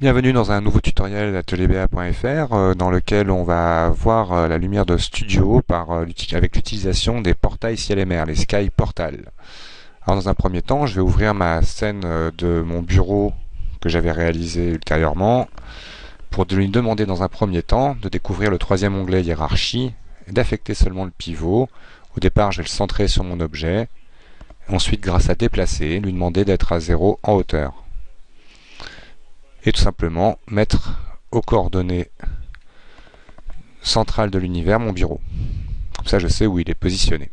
Bienvenue dans un nouveau tutoriel d'atelierba.fr dans lequel on va voir la lumière de studio avec l'utilisation des portails ciel et mer, les Sky Portal. Alors dans un premier temps, je vais ouvrir ma scène de mon bureau que j'avais réalisé ultérieurement pour lui demander dans un premier temps de découvrir le troisième onglet hiérarchie et d'affecter seulement le pivot. Au départ, je vais le centrer sur mon objet. Ensuite, grâce à déplacer, lui demander d'être à 0 en hauteur. Et tout simplement mettre aux coordonnées centrales de l'univers mon bureau. Comme ça, je sais où il est positionné.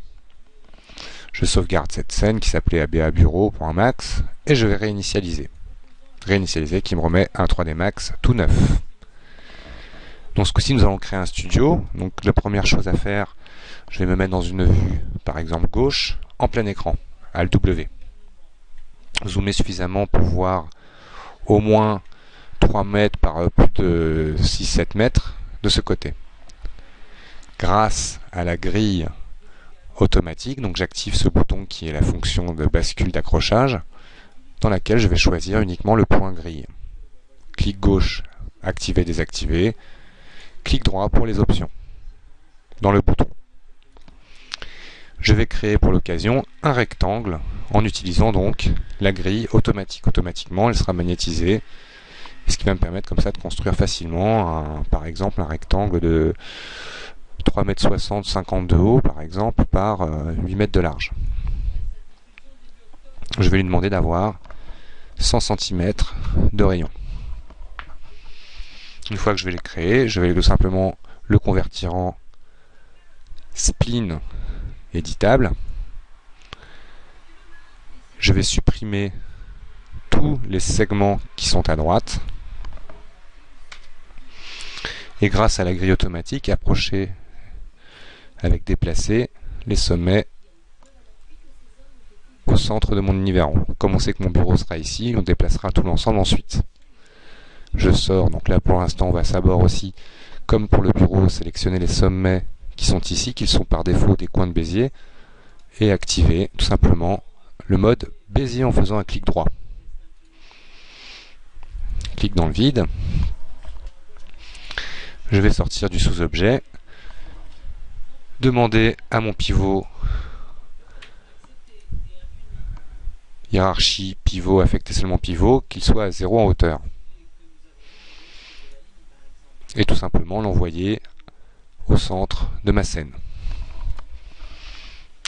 Je sauvegarde cette scène qui s'appelait ABA Bureau.max et je vais réinitialiser. Réinitialiser qui me remet un 3D Max tout neuf. Donc ce coup-ci, nous allons créer un studio. Donc la première chose à faire, je vais me mettre dans une vue, par exemple gauche, en plein écran, Alt W. Zoomer suffisamment pour voir au moins 3 mètres par plus de 6-7 mètres de ce côté. Grâce à la grille automatique, donc j'active ce bouton qui est la fonction de bascule d'accrochage, dans laquelle je vais choisir uniquement le point grille. Clic gauche, activer, désactiver. Clic droit pour les options, dans le bouton. Je vais créer pour l'occasion un rectangle en utilisant donc la grille automatique. Automatiquement, elle sera magnétisée, ce qui va me permettre comme ça de construire facilement, par exemple, un rectangle de 3,60 m, 50 de haut, par exemple, par 8 mètres de large. Je vais lui demander d'avoir 100 cm de rayon. Une fois que je vais le créer, je vais tout simplement le convertir en spline éditable. Je vais supprimer tous les segments qui sont à droite. Et grâce à la grille automatique, approcher avec déplacer les sommets au centre de mon univers. Comme on sait que mon bureau sera ici, on déplacera tout l'ensemble ensuite. Je sors, donc là pour l'instant on va savoir aussi, comme pour le bureau, sélectionner les sommets qui sont ici, qui sont par défaut des coins de Bézier, et activer tout simplement le mode Bézier en faisant un clic droit. Clic dans le vide. Je vais sortir du sous-objet, demander à mon pivot hiérarchie pivot, affecter seulement pivot, qu'il soit à 0 en hauteur. Et tout simplement l'envoyer au centre de ma scène.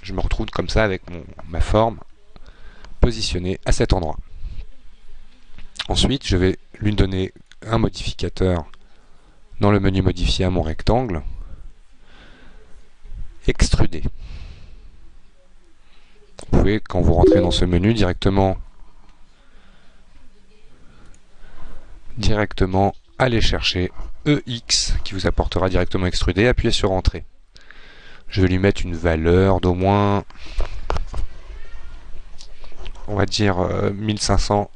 Je me retrouve comme ça avec ma forme positionnée à cet endroit. Ensuite, je vais lui donner un modificateur dans le menu modifier à mon rectangle, extruder. Vous pouvez, quand vous rentrez dans ce menu, directement aller chercher EX qui vous apportera directement extrudé, appuyez sur Entrée. Je vais lui mettre une valeur d'au moins, on va dire 1500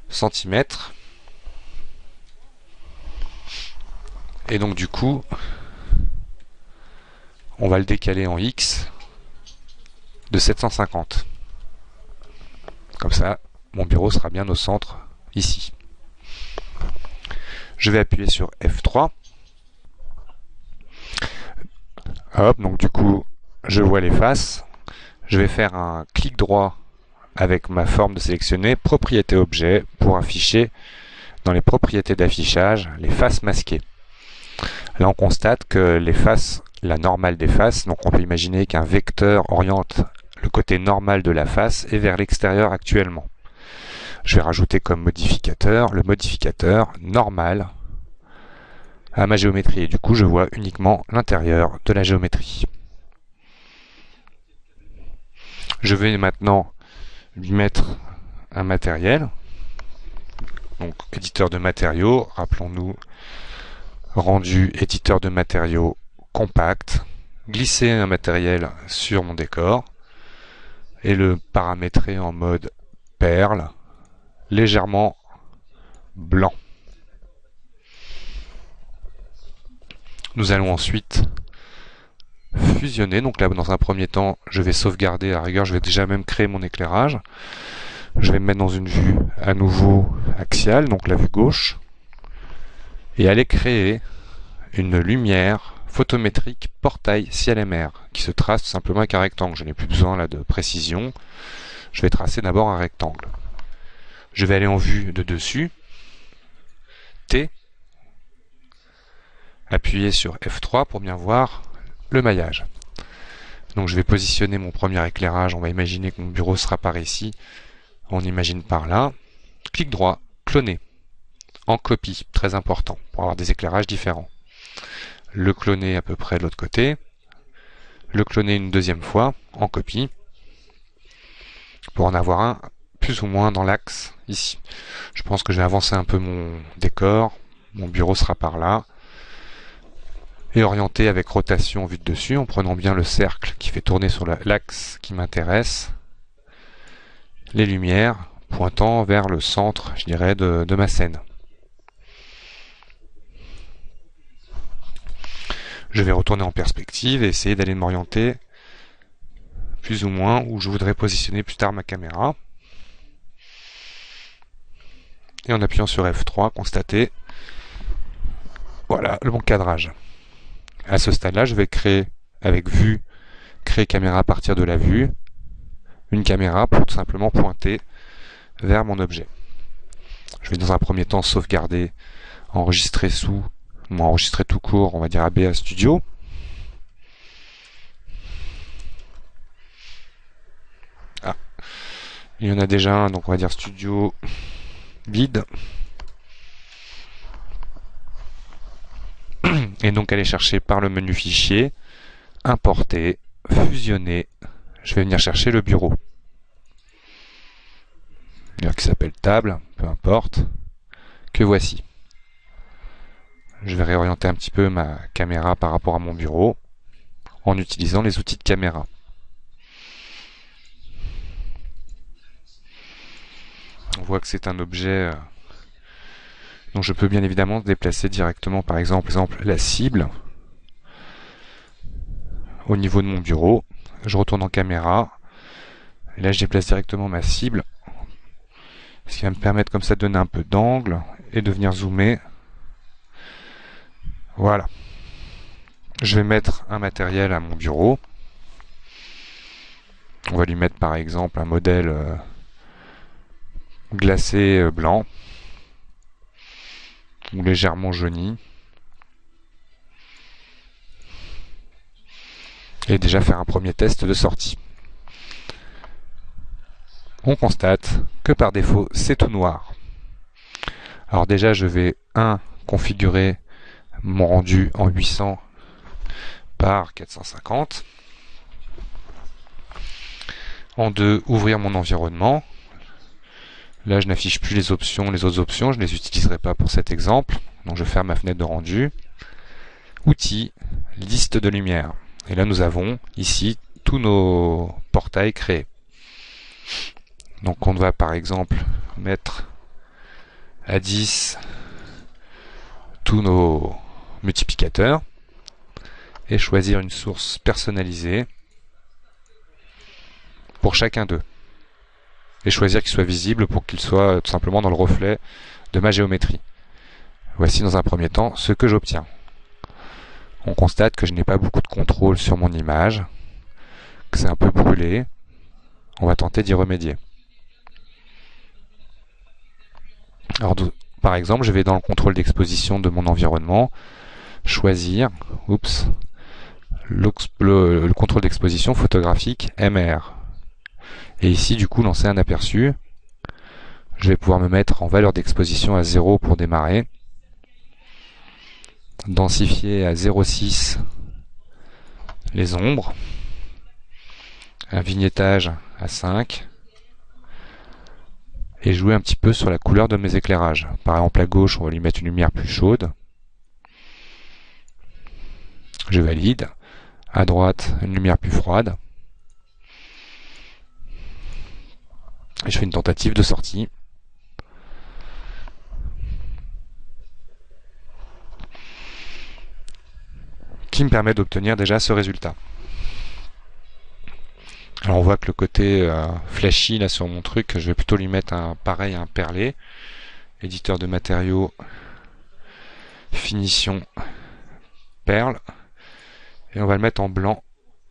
cm. Et donc du coup, on va le décaler en X de 750. Comme ça, mon bureau sera bien au centre, ici. Je vais appuyer sur F3. Hop, donc du coup, je vois les faces. Je vais faire un clic droit avec ma forme de sélectionner, propriété objet, pour afficher dans les propriétés d'affichage les faces masquées. Là, on constate que les faces, la normale des faces, donc on peut imaginer qu'un vecteur oriente le côté normal de la face et vers l'extérieur actuellement. Je vais rajouter comme modificateur le modificateur normal à ma géométrie. Et du coup, je vois uniquement l'intérieur de la géométrie. Je vais maintenant lui mettre un matériel. Donc, éditeur de matériaux, rappelons-nous, rendu éditeur de matériaux compact. Glisser un matériel sur mon décor et le paramétrer en mode perle, légèrement blanc. Nous allons ensuite fusionner. Donc là, dans un premier temps, je vais sauvegarder. À la rigueur, je vais déjà même créer mon éclairage. Je vais me mettre dans une vue à nouveau axiale, donc la vue gauche, et aller créer une lumière photométrique portail ciel et mer qui se trace tout simplement avec un rectangle. Je n'ai plus besoin là de précision. Je vais tracer d'abord un rectangle. Je vais aller en vue de dessus, T, appuyer sur F3 pour bien voir le maillage. Donc je vais positionner mon premier éclairage. On va imaginer que mon bureau sera par ici. On imagine par là. Clic droit, cloner, en copie, très important, pour avoir des éclairages différents. Le cloner à peu près de l'autre côté. Le cloner une deuxième fois, en copie, pour en avoir un plus ou moins dans l'axe ici. Je pense que je vais avancer un peu mon décor. Mon bureau sera par là. Et orienter avec rotation en vue de dessus, en prenant bien le cercle qui fait tourner sur l'axe qui m'intéresse. Les lumières pointant vers le centre, je dirais, de ma scène. Je vais retourner en perspective et essayer d'aller m'orienter plus ou moins où je voudrais positionner plus tard ma caméra. Et en appuyant sur F3, constater, voilà, le bon cadrage. À ce stade-là, je vais créer, avec vue, créer caméra à partir de la vue, une caméra pour tout simplement pointer vers mon objet. Je vais dans un premier temps sauvegarder, enregistrer sous, ou enregistrer tout court, on va dire ABA Studio. Ah, il y en a déjà un, donc on va dire Studio vide. Et donc aller chercher par le menu fichier, importer, fusionner. Je vais venir chercher le bureau. Qui s'appelle table, peu importe, que voici. Je vais réorienter un petit peu ma caméra par rapport à mon bureau en utilisant les outils de caméra. On voit que c'est un objet dont je peux bien évidemment déplacer directement, par exemple la cible au niveau de mon bureau. Je retourne en caméra et là je déplace directement ma cible, ce qui va me permettre comme ça de donner un peu d'angle et de venir zoomer. Voilà. Je vais mettre un matériel à mon bureau. On va lui mettre par exemple un modèle glacé blanc ou légèrement jauni. Et déjà faire un premier test de sortie. On constate que par défaut c'est tout noir. Alors déjà je vais configurer mon rendu en 800 par 450. En 2, ouvrir mon environnement. Là je n'affiche plus les options, les autres options, je ne les utiliserai pas pour cet exemple. Donc je ferme ma fenêtre de rendu. Outils, liste de lumière. Et là nous avons ici tous nos portails créés. Donc on va par exemple mettre à 10 tous nos multiplicateurs et choisir une source personnalisée pour chacun d'eux. Et choisir qu'il soit visible pour qu'il soit tout simplement dans le reflet de ma géométrie. Voici dans un premier temps ce que j'obtiens. On constate que je n'ai pas beaucoup de contrôle sur mon image, que c'est un peu brûlé. On va tenter d'y remédier. Alors, par exemple, je vais dans le contrôle d'exposition de mon environnement, choisir le contrôle d'exposition photographique MR. Et ici, du coup, lancer un aperçu. Je vais pouvoir me mettre en valeur d'exposition à 0 pour démarrer. Densifier à 0,6 les ombres. Un vignettage à 5. Et jouer un petit peu sur la couleur de mes éclairages. Par exemple, à gauche, on va lui mettre une lumière plus chaude. Je valide. À droite, une lumière plus froide. Et je fais une tentative de sortie. Qui me permet d'obtenir déjà ce résultat. Alors on voit que le côté flashy là sur mon truc, je vais plutôt lui mettre un pareil, un perlé. Éditeur de matériaux, finition, perle. Et on va le mettre en blanc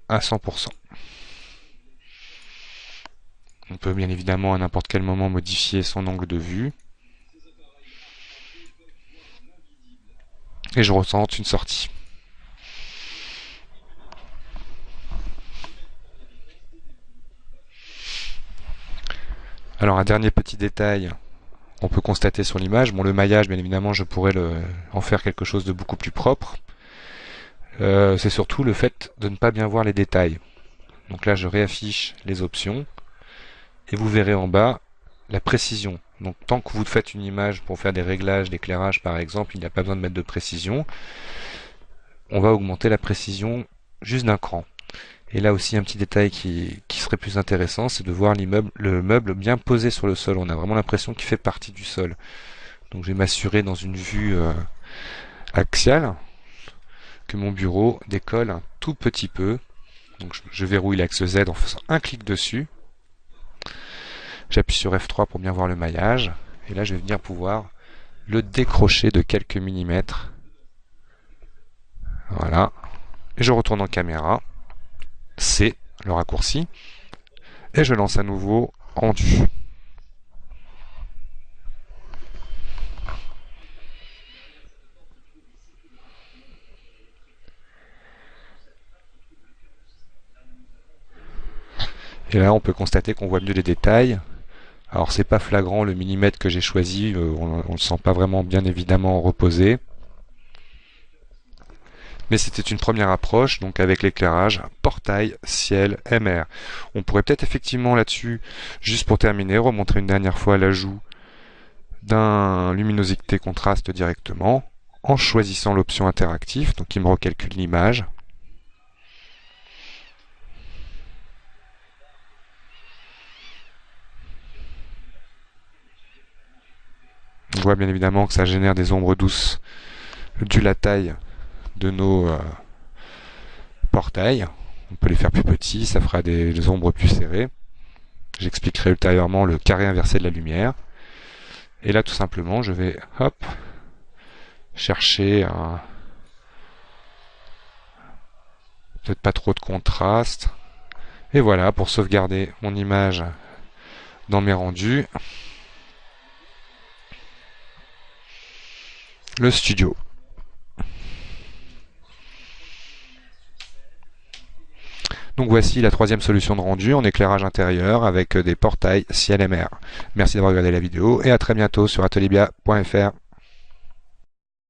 à 100%. On peut bien évidemment à n'importe quel moment modifier son angle de vue. Et je retente une sortie. Alors un dernier petit détail, on peut constater sur l'image, bon le maillage bien évidemment je pourrais en faire quelque chose de beaucoup plus propre. C'est surtout le fait de ne pas bien voir les détails. Donc là je réaffiche les options et vous verrez en bas la précision. Donc tant que vous faites une image pour faire des réglages d'éclairage par exemple, il n'y a pas besoin de mettre de précision. On va augmenter la précision juste d'un cran. Et là aussi un petit détail qui serait plus intéressant, c'est de voir le meuble bien posé sur le sol. On a vraiment l'impression qu'il fait partie du sol. Donc je vais m'assurer dans une vue axiale que mon bureau décolle un tout petit peu. Donc je verrouille l'axe Z en faisant un clic dessus. J'appuie sur F3 pour bien voir le maillage. Et là je vais venir pouvoir le décrocher de quelques millimètres. Voilà. Et je retourne en caméra. C'est le raccourci. Et je lance à nouveau rendu. Et là on peut constater qu'on voit mieux les détails. Alors c'est pas flagrant le millimètre que j'ai choisi, on le sent pas vraiment bien évidemment reposé. Mais c'était une première approche, donc avec l'éclairage, portail, ciel, MR. On pourrait peut-être effectivement là-dessus, juste pour terminer, remontrer une dernière fois l'ajout d'un luminosité contraste directement, en choisissant l'option interactif, donc il me recalcule l'image. On voit bien évidemment que ça génère des ombres douces dû la taille de nos portails. On peut les faire plus petits, ça fera des ombres plus serrées. J'expliquerai ultérieurement le carré inversé de la lumière. Et là tout simplement je vais chercher peut-être pas trop de contraste. Et voilà, pour sauvegarder mon image dans mes rendus, le studio. Donc voici la troisième solution de rendu en éclairage intérieur avec des portails ciel et mer. Merci d'avoir regardé la vidéo et à très bientôt sur atelierbia.fr.